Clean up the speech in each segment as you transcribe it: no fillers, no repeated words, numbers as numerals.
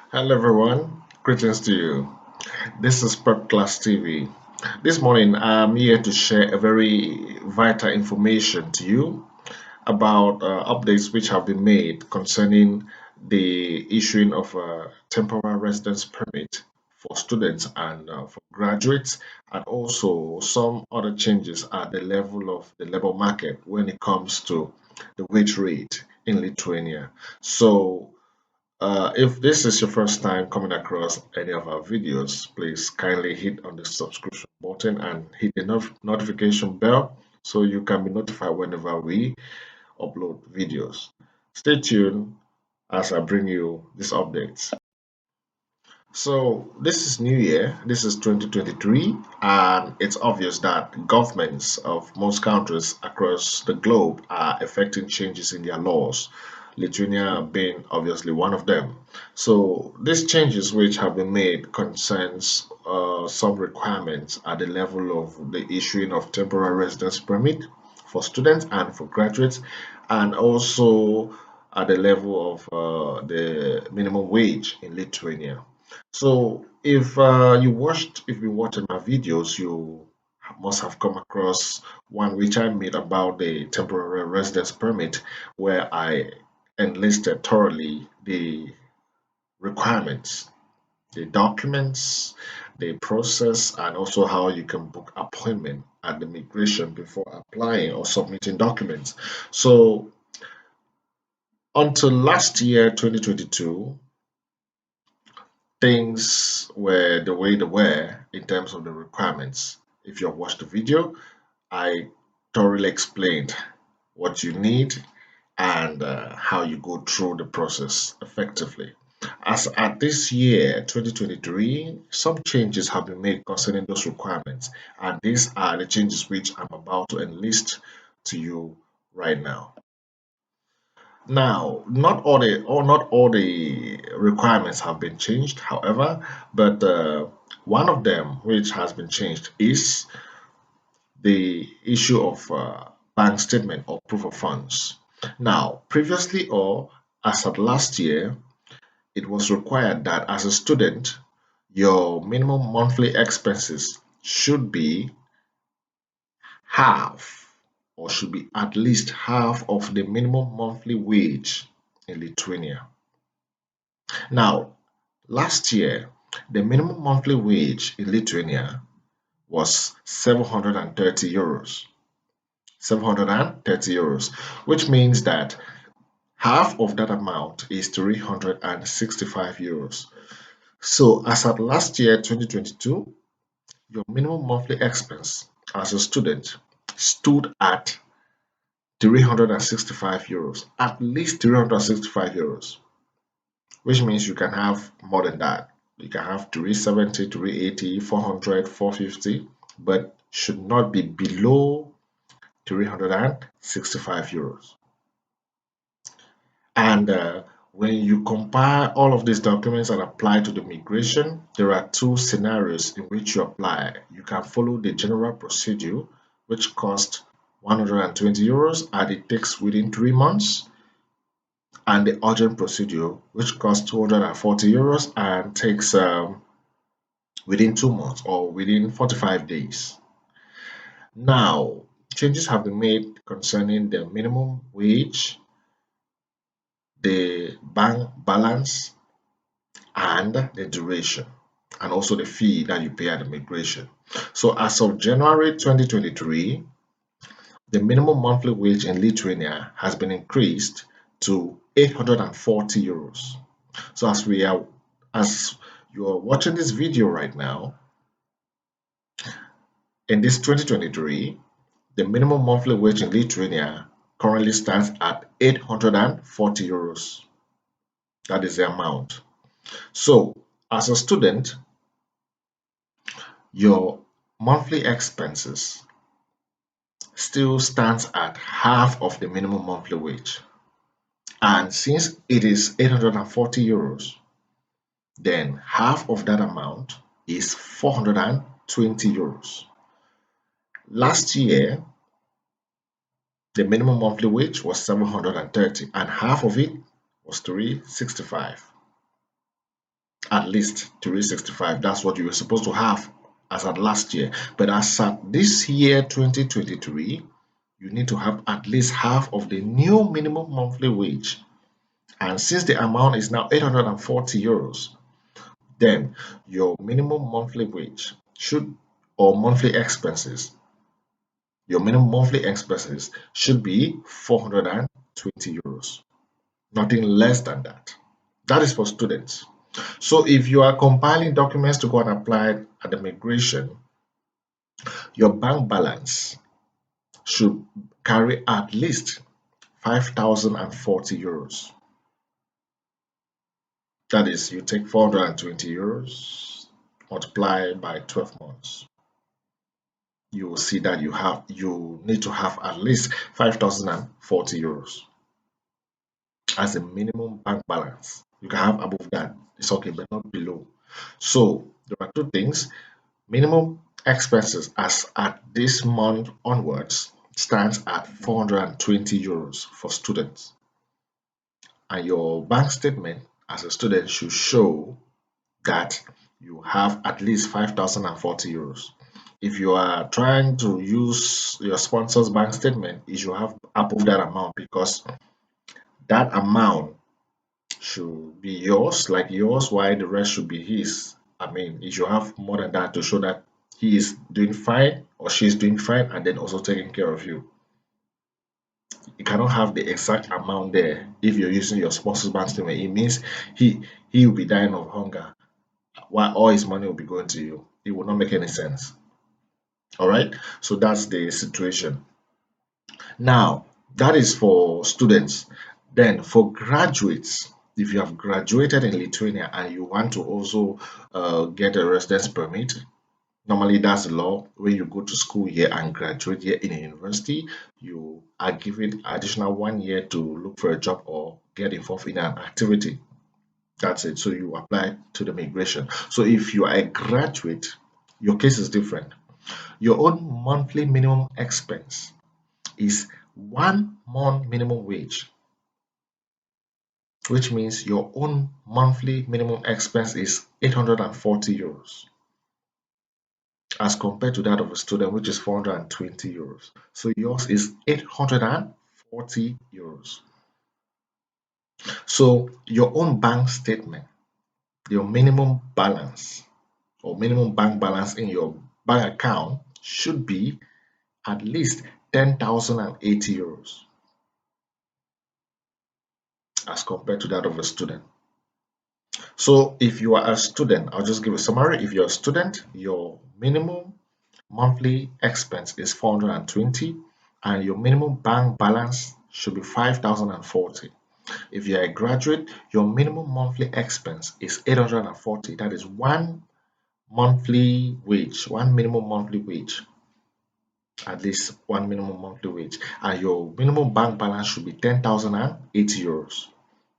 Hello everyone, greetings to you. This is Prep Class TV. This morning I'm here to share a very vital information to you about updates which have been made concerning the issuing of a temporary residence permit for students and for graduates, and also some other changes at the level of the labor market when it comes to the wage rate in Lithuania. So if this is your first time coming across any of our videos, please kindly hit on the subscription button and hit the notification bell so you can be notified whenever we upload videos. Stay tuned as I bring you these updates. So this is New Year, this is 2023, and it's obvious that governments of most countries across the globe are effecting changes in their laws, Lithuania being obviously one of them. So these changes which have been made concerns some requirements at the level of the issuing of temporary residence permit for students and for graduates, and also at the level of the minimum wage in Lithuania. So if you've been watching my videos, you must have come across one which I made about the temporary residence permit, where I enlisted thoroughly the requirements, the documents, the process, and also how you can book appointment at the migration before applying or submitting documents. So until last year, 2022, things were the way they were in terms of the requirements. If you have watched the video, I thoroughly explained what you need and how you go through the process effectively. As at this year, 2023, some changes have been made concerning those requirements, and these are the changes which I'm about to enlist to you right now. Now, not all the requirements have been changed, however, but one of them which has been changed is the issue of bank statement or proof of funds. Now, previously or as of last year, it was required that as a student, your minimum monthly expenses should be half or should be at least half of the minimum monthly wage in Lithuania. Now, last year, the minimum monthly wage in Lithuania was 730 euros. 730 euros, which means that half of that amount is 365 euros. So, as at last year, 2022, your minimum monthly expense as a student stood at 365 euros, at least 365 euros, which means you can have more than that. You can have 370, 380, 400, 450, but should not be below 365 euros. And when you compare all of these documents and apply to the migration, there are two scenarios in which you apply. You can follow the general procedure, which costs 120 euros and it takes within 3 months, and the urgent procedure, which costs 240 euros and takes within 2 months or within 45 days. Now, changes have been made concerning the minimum wage, the bank balance, and the duration, and also the fee that you pay at the migration. So, as of January 2023, the minimum monthly wage in Lithuania has been increased to 840 euros. So, as you are watching this video right now, in this 2023, the minimum monthly wage in Lithuania currently stands at 840 euros. That is the amount. So, as a student, your monthly expenses still stands at half of the minimum monthly wage. And since it is 840 euros, then half of that amount is 420 euros. Last year, the minimum monthly wage was 730 and half of it was 365. at least 365. That's what you were supposed to have as at last year. But as at this year, 2023, you need to have at least half of the new minimum monthly wage. And since the amount is now 840 euros, then your minimum monthly wage should, or monthly expenses, your minimum monthly expenses should be 420 euros, nothing less than that. That is for students. So if you are compiling documents to go and apply at the migration, your bank balance should carry at least 5,040 euros. That is, you take 420 euros, multiply by 12 months. You will see that you need to have at least 5,040 euros as a minimum bank balance. You can have above that, it's okay, but not below. So there are two things. Minimum expenses as at this month onwards stands at 420 euros for students. And your bank statement as a student should show that you have at least 5,040 euros. If you are trying to use your sponsor's bank statement, you should have above that amount because that amount should be yours, like yours, while the rest should be his. I mean, you should have more than that to show that he is doing fine or she is doing fine and then also taking care of you. You cannot have the exact amount there if you're using your sponsor's bank statement. It means he will be dying of hunger while all his money will be going to you. It will not make any sense. All right, so that's the situation. Now, that is for students. Then for graduates, if you have graduated in Lithuania and you want to also get a residence permit, normally that's the law. When you go to school here and graduate here in a university, you are given additional 1 year to look for a job or get involved in an activity. That's it. So you apply to the migration. So if you are a graduate, your case is different. Your own monthly minimum expense is 1 month minimum wage, which means your own monthly minimum expense is 840 euros as compared to that of a student, which is 420 euros. So yours is 840 euros. So your own bank statement, your minimum balance or minimum bank balance in your bank account should be at least 10,080 euros as compared to that of a student. So if you are a student, I'll just give a summary. If you're a student, your minimum monthly expense is 420 and your minimum bank balance should be 5,040. If you're a graduate, your minimum monthly expense is 840. That is one monthly wage, one minimum monthly wage, at least one minimum monthly wage. And your minimum bank balance should be 10,080 euros.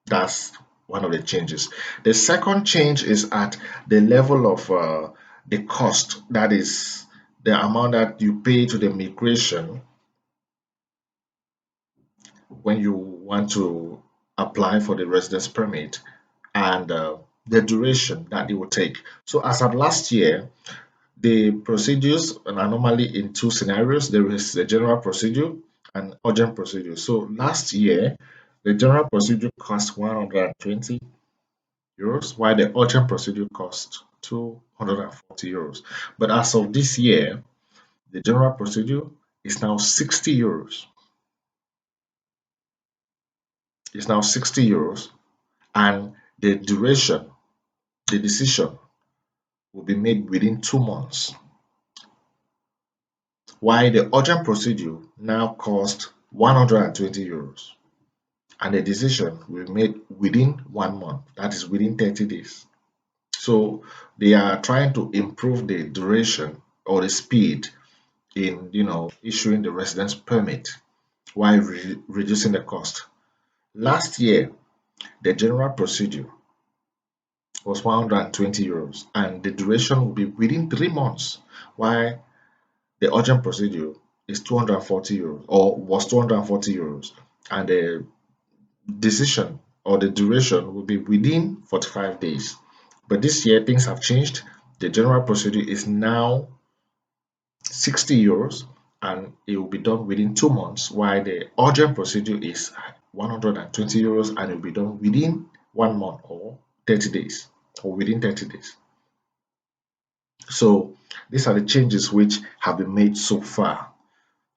That's one of the changes. The second change is at the level of the cost, that is the amount that you pay to the migration when you want to apply for the residence permit and the duration that it will take. So as of last year, the procedures are normally in two scenarios. There is the general procedure and urgent procedure. So last year, the general procedure cost 120 euros, while the urgent procedure cost 240 euros. But as of this year, the general procedure is now 60 euros. It's now 60 euros, and the duration, the decision will be made within 2 months. While the urgent procedure now costs 120 euros, and the decision will be made within 1 month, that is within 30 days. So they are trying to improve the duration or the speed in issuing the residence permit while reducing the cost. Last year, the general procedure was 120 euros and the duration will be within 3 months, while the urgent procedure is 240 euros or was 240 euros, and the decision or the duration will be within 45 days. But this year things have changed. The general procedure is now 60 euros and it will be done within 2 months, while the urgent procedure is 120 euros and it will be done within 1 month or 30 days or within 30 days. So these are the changes which have been made so far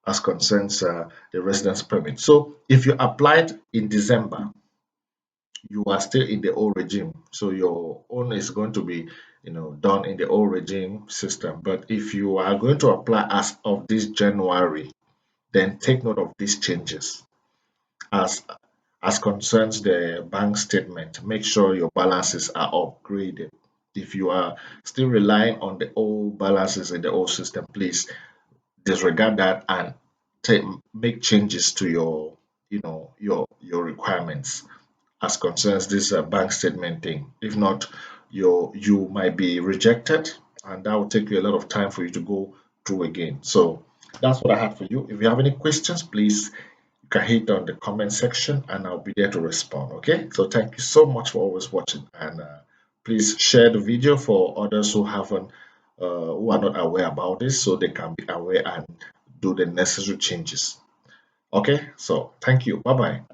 as concerns the residence permit. So if you applied in December, you are still in the old regime. So your own is going to be, done in the old regime system. But if you are going to apply as of this January, then take note of these changes. As as concerns the bank statement, make sure your balances are upgraded. If you are still relying on the old balances in the old system, please disregard that and take, make changes to your your requirements as concerns this bank statement thing. If not, you might be rejected, and that will take you a lot of time for you to go through again. So that's what I had for you. If you have any questions, please you can hit on the comment section, and I'll be there to respond. Okay. So thank you so much for always watching, and please share the video for others who haven't who are not aware about this, so they can be aware and do the necessary changes. Okay. So thank you. Bye bye.